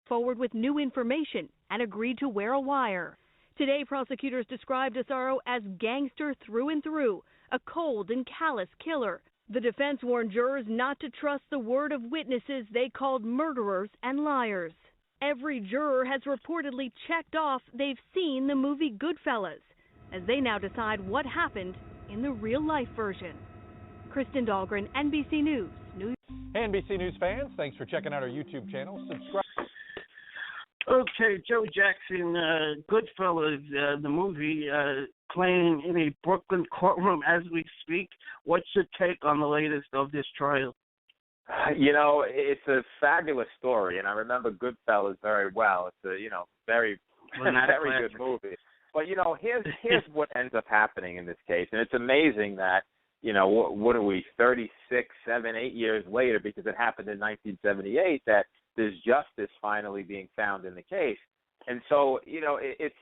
forward with new information and agreed to wear a wire. Today, prosecutors described Asaro as gangster through and through, a cold and callous killer. The defense warned jurors not to trust the word of witnesses they called murderers and liars. Every juror has reportedly checked off they've seen the movie Goodfellas, as they now decide what happened in the real-life version. Kristen Dahlgren, NBC News, New York. Hey, NBC News fans, thanks for checking out our YouTube channel. Subscribe. Okay, Joe Jackson, Goodfellas, the movie, playing in a Brooklyn courtroom as we speak. What's your take on the latest of this trial? You know, it's a fabulous story, and I remember Goodfellas very well. It's a, very, very good movie. But, here's what ends up happening in this case, and it's amazing that, what are we, 36, 7, 8 years later, because it happened in 1978, that there's justice finally being found in the case. And so, it's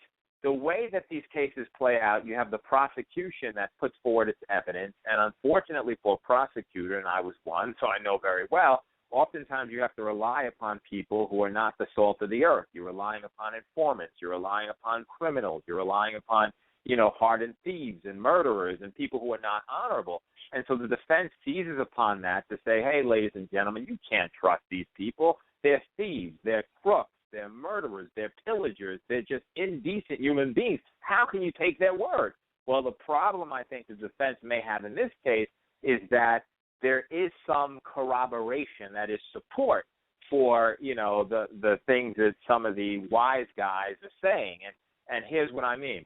the way that these cases play out. You have the prosecution that puts forward its evidence, and unfortunately for a prosecutor, and I was one, so I know very well, oftentimes you have to rely upon people who are not the salt of the earth. You're relying upon informants. You're relying upon criminals. You're relying upon, hardened thieves and murderers and people who are not honorable. And so the defense seizes upon that to say, hey, ladies and gentlemen, you can't trust these people. They're thieves. They're crooks. They're murderers. They're pillagers. They're just indecent human beings. How can you take their word? Well, the problem I think the defense may have in this case is that there is some corroboration, that is support for, the things that some of the wise guys are saying. And here's what I mean.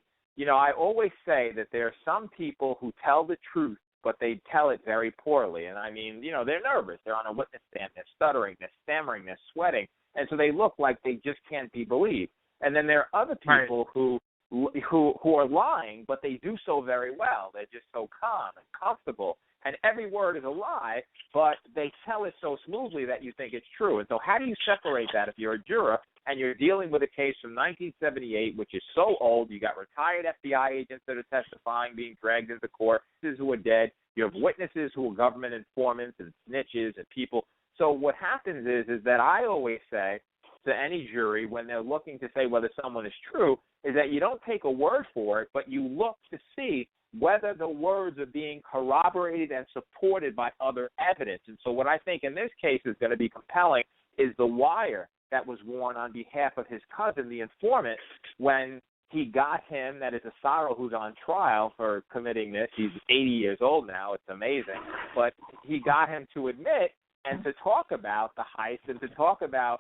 I always say that there are some people who tell the truth, but they tell it very poorly. And I mean, they're nervous. They're on a witness stand. They're stuttering. They're stammering. They're sweating. And so they look like they just can't be believed. And then there are other people who are lying, but they do so very well. They're just so calm and comfortable. And every word is a lie, but they tell it so smoothly that you think it's true. And so how do you separate that if you're a juror and you're dealing with a case from 1978, which is so old? You got retired FBI agents that are testifying, being dragged into court, witnesses who are dead. You have witnesses who are government informants and snitches and people. So what happens is that I always say to any jury when they're looking to say whether someone is true is that you don't take a word for it, but you look to see whether the words are being corroborated and supported by other evidence. And so what I think in this case is going to be compelling is the wire that was worn on behalf of his cousin, the informant, when he got him, that is Asaro, who's on trial for committing this. He's 80 years old now. It's amazing. But he got him to admit and to talk about the heist and to talk about,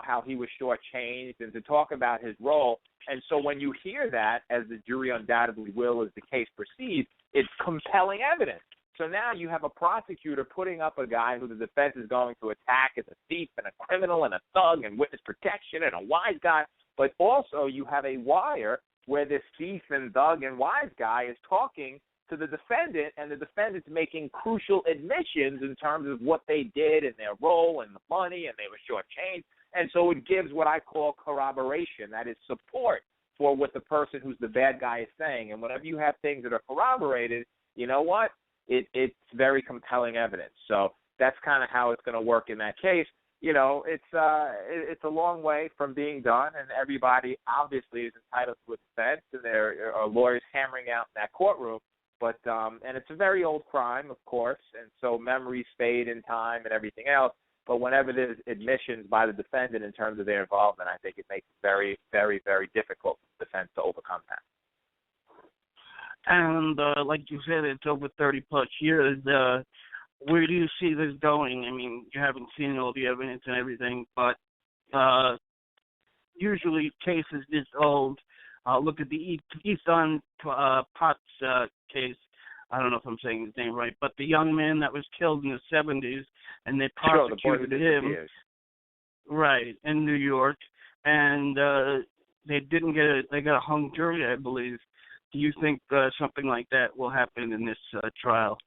how he was shortchanged and to talk about his role. And so when you hear that, as the jury undoubtedly will as the case proceeds, it's compelling evidence. So now you have a prosecutor putting up a guy who the defense is going to attack as a thief and a criminal and a thug and witness protection and a wise guy. But also you have a wire where this thief and thug and wise guy is talking to the defendant, and the defendant's making crucial admissions in terms of what they did and their role and the money, and they were shortchanged. And so it gives what I call corroboration, that is support for what the person who's the bad guy is saying. And whenever you have things that are corroborated, you know what? It's very compelling evidence. So that's kind of how it's going to work in that case. It's a long way from being done, and everybody obviously is entitled to a defense, and there are lawyers hammering out in that courtroom. But and it's a very old crime, of course, and so memories fade in time and everything else. But whenever there's admissions by the defendant in terms of their involvement, I think it makes it very, very, very difficult for the defense to overcome that. And like you said, it's over 30-plus years. Where do you see this going? I mean, you haven't seen all the evidence and everything, but usually cases this old, look at the Ethan Potts case. I don't know if I'm saying his name right, but the young man that was killed in the 70s, and they prosecuted him, right, in New York, and they didn't they got a hung jury, I believe. Do you think something like that will happen in this trial?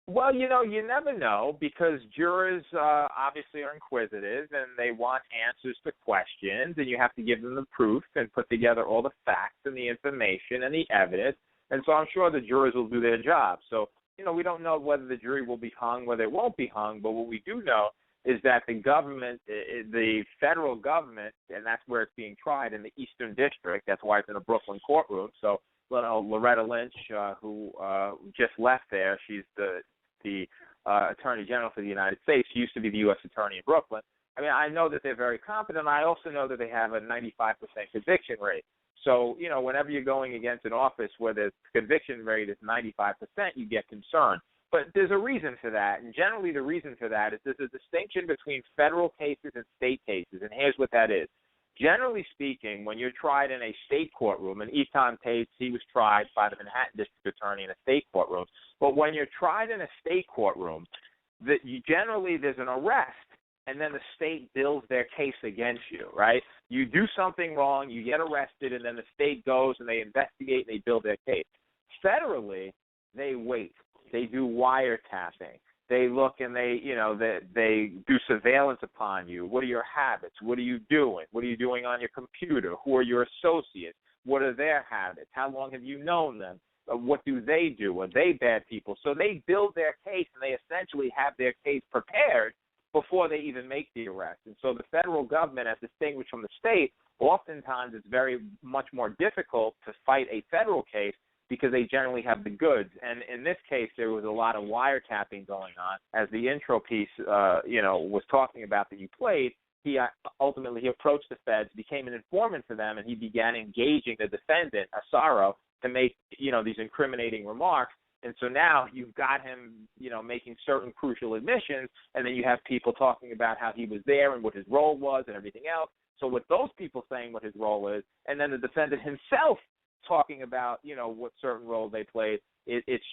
Well, you never know, because jurors obviously are inquisitive and they want answers to questions, and you have to give them the proof and put together all the facts and the information and the evidence. And so I'm sure the jurors will do their job. So, we don't know whether the jury will be hung, whether it won't be hung, but what we do know is that the government, the federal government, and that's where it's being tried in the Eastern District. That's why it's in a Brooklyn courtroom. So, Loretta Lynch, who just left there, she's the Attorney General for the United States. She used to be the U.S. Attorney in Brooklyn. I mean, I know that they're very competent. I also know that they have a 95% conviction rate. So, whenever you're going against an office where the conviction rate is 95%, you get concerned. But there's a reason for that, and generally the reason for that is there's a distinction between federal cases and state cases, and here's what that is. Generally speaking, when you're tried in a state courtroom, and Ethan Tate, he was tried by the Manhattan District Attorney in a state courtroom, but when you're tried in a state courtroom, generally there's an arrest, and then the state builds their case against you, right? You do something wrong, you get arrested, and then the state goes and they investigate and they build their case. Federally, they wait. They do wiretapping. They look and they do surveillance upon you. What are your habits? What are you doing? What are you doing on your computer? Who are your associates? What are their habits? How long have you known them? What do they do? Are they bad people? So they build their case and they essentially have their case prepared before they even make the arrest. And so the federal government, as distinguished from the state, oftentimes it's very much more difficult to fight a federal case because they generally have the goods. And in this case, there was a lot of wiretapping going on. As the intro piece, was talking about that you played, he ultimately approached the feds, became an informant for them, and he began engaging the defendant, Asaro, to make, these incriminating remarks. And so now you've got him, making certain crucial admissions, and then you have people talking about how he was there and what his role was and everything else. So with those people saying what his role is, and then the defendant himself talking about, what certain role they played, it's